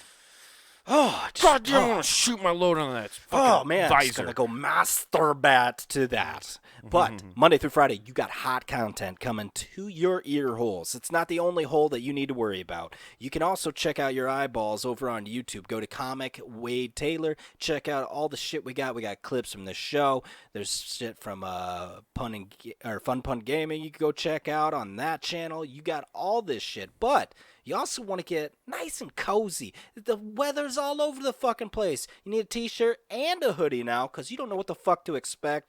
Oh, God, I want to shoot my load on that fucking man, I'm just visor. gonna go masturbate to that. But Monday through Friday, you got hot content coming to your ear holes. It's not the only hole that you need to worry about. You can also check out your eyeballs over on YouTube. Go to Comic Wade Taylor. Check out all the shit we got. We got clips from the show. There's shit from Fun Pun Gaming. You can go check out on that channel. You got all this shit, but you also want to get nice and cozy. The weather's all over the fucking place. You need a t-shirt and a hoodie now because you don't know what the fuck to expect.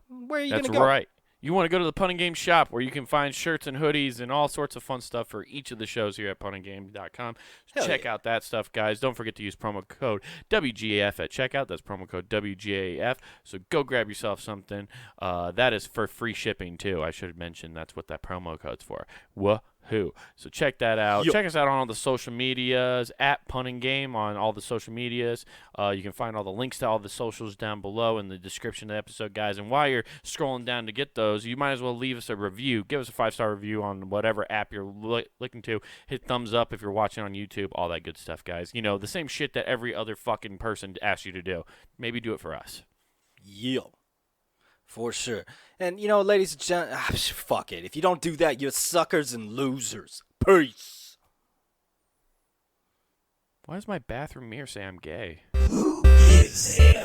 Where are you going to go? That's right. You want to go to the Punning Game shop where you can find shirts and hoodies and all sorts of fun stuff for each of the shows here at punninggame.com. Check out that stuff, guys. Don't forget to use promo code WGAF at checkout. That's promo code WGAF. So go grab yourself something. That is for free shipping, too. I should have mentioned that's what that promo code's for. Woohoo. So check that out. Check us out on all the social medias, at Punning Game on all the social medias. You can find all the links to all the socials down below in the description of the episode, guys. And while you're scrolling down to get those, you might as well leave us a review. Give us a 5-star review on whatever app you're looking to. Hit thumbs up if you're watching on YouTube. All that good stuff, guys. You know, the same shit that every other fucking person asks you to do. Maybe do it for us. Yeah. For sure. And, you know, ladies and gentlemen, fuck it. If you don't do that, you're suckers and losers. Peace. Why does my bathroom mirror say I'm gay? Who is him?